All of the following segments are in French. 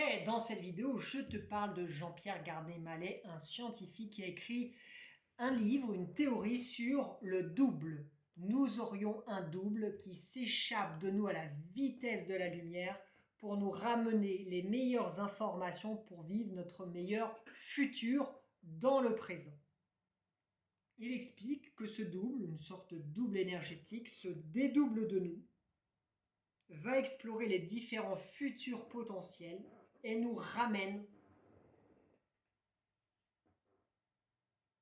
Hey, dans cette vidéo, je te parle de Jean-Pierre Gardet-Mallet, un scientifique qui a écrit un livre, une théorie sur le double. Nous aurions un double qui s'échappe de nous à la vitesse de la lumière pour nous ramener les meilleures informations pour vivre notre meilleur futur dans le présent. Il explique que ce double, une sorte de double énergétique, se dédouble de nous, va explorer les différents futurs potentiels et nous ramène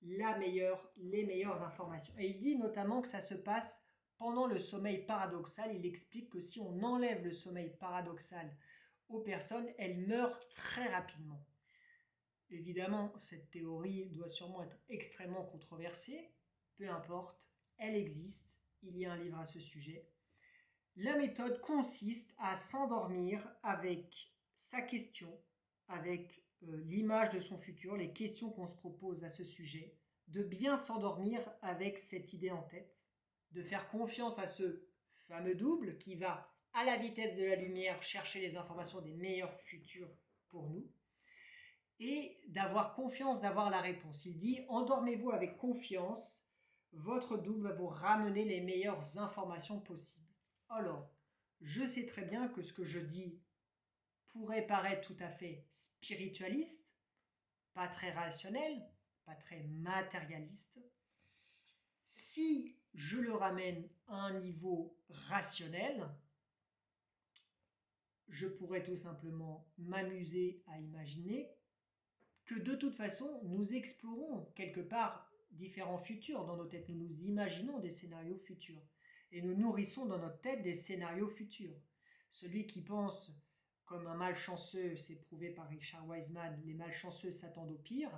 les meilleures informations. Et il dit notamment que ça se passe pendant le sommeil paradoxal. Il explique que si on enlève le sommeil paradoxal aux personnes, elles meurent très rapidement. Évidemment, cette théorie doit sûrement être extrêmement controversée. Peu importe, elle existe. Il y a un livre à ce sujet. La méthode consiste à s'endormir avec sa question, avec l'image de son futur, les questions qu'on se propose à ce sujet, de bien s'endormir avec cette idée en tête, de faire confiance à ce fameux double qui va à la vitesse de la lumière chercher les informations des meilleurs futurs pour nous, et d'avoir confiance, d'avoir la réponse. Il dit, endormez-vous avec confiance, votre double va vous ramener les meilleures informations possibles. Alors, je sais très bien que ce que je dis pourrait paraître tout à fait spiritualiste, pas très rationnel, pas très matérialiste. Si je le ramène à un niveau rationnel, je pourrais tout simplement m'amuser à imaginer que de toute façon, nous explorons quelque part différents futurs dans nos têtes. Nous nous imaginons des scénarios futurs. Et nous nourrissons dans notre tête des scénarios futurs. Celui qui pense comme un malchanceux, c'est prouvé par Richard Wiseman, les malchanceux s'attendent au pire.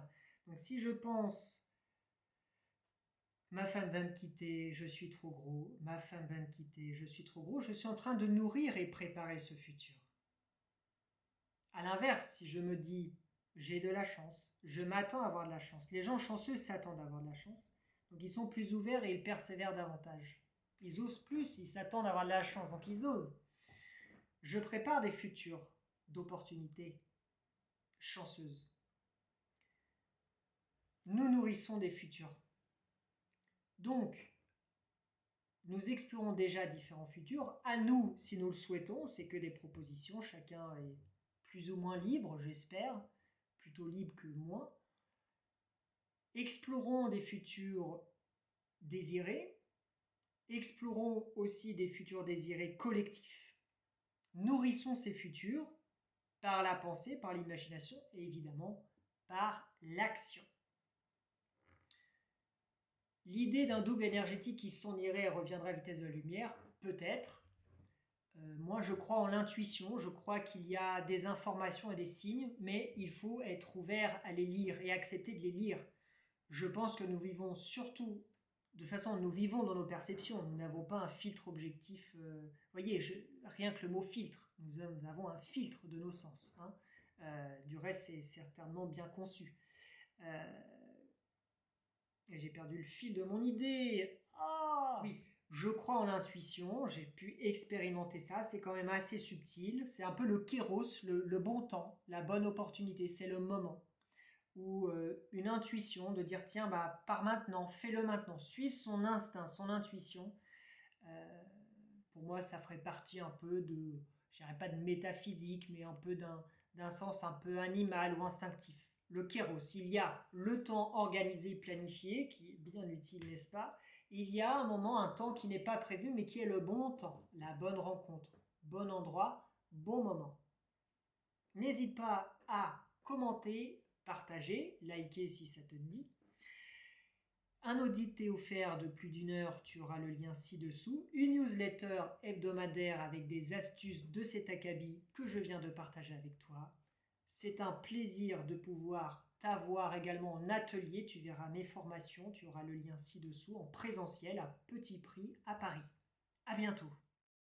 Donc si je pense, ma femme va me quitter, je suis trop gros, ma femme va me quitter, je suis trop gros, je suis en train de nourrir et préparer ce futur. A l'inverse, si je me dis, j'ai de la chance, je m'attends à avoir de la chance. Les gens chanceux s'attendent à avoir de la chance. Donc ils sont plus ouverts et ils persévèrent davantage. Ils osent plus, ils s'attendent à avoir de la chance, donc ils osent. Je prépare des futurs d'opportunités chanceuses. Nous nourrissons des futurs. Donc, nous explorons déjà différents futurs. À nous, si nous le souhaitons, c'est que des propositions. Chacun est plus ou moins libre, j'espère, plutôt libre que moins. Explorons des futurs désirés. Explorons aussi des futurs désirés collectifs. Nourrissons ces futurs par la pensée, par l'imagination et évidemment par l'action. L'idée d'un double énergétique qui s'en irait et reviendrait à vitesse de la lumière, peut-être. Moi, je crois en l'intuition, je crois qu'il y a des informations et des signes, mais il faut être ouvert à les lire et accepter de les lire. Je pense que nous vivons surtout, de façon, nous vivons dans nos perceptions, nous n'avons pas un filtre objectif. Voyez, rien que le mot filtre, nous avons un filtre de nos sens. Du reste, c'est certainement bien conçu. Et j'ai perdu le fil de mon idée. Ah oui, je crois en l'intuition, j'ai pu expérimenter ça, c'est quand même assez subtil. C'est un peu le kéros, le bon temps, la bonne opportunité, c'est le moment. Ou une intuition de dire tiens, bah, par maintenant, fais-le maintenant, suivre son instinct, son intuition. Pour moi, ça ferait partie un peu de, je dirais pas de métaphysique, mais un peu d'un sens un peu animal ou instinctif. Le kéros, il y a le temps organisé, planifié, qui est bien utile, n'est-ce pas? Il y a un moment, un temps qui n'est pas prévu, mais qui est le bon temps, la bonne rencontre, bon endroit, bon moment. N'hésite pas à commenter, partager, liker si ça te dit. Un audit t'est offert de plus d'une heure, tu auras le lien ci-dessous. Une newsletter hebdomadaire avec des astuces de cet acabit que je viens de partager avec toi. C'est un plaisir de pouvoir t'avoir également en atelier. Tu verras mes formations, tu auras le lien ci-dessous en présentiel à petit prix à Paris. À bientôt.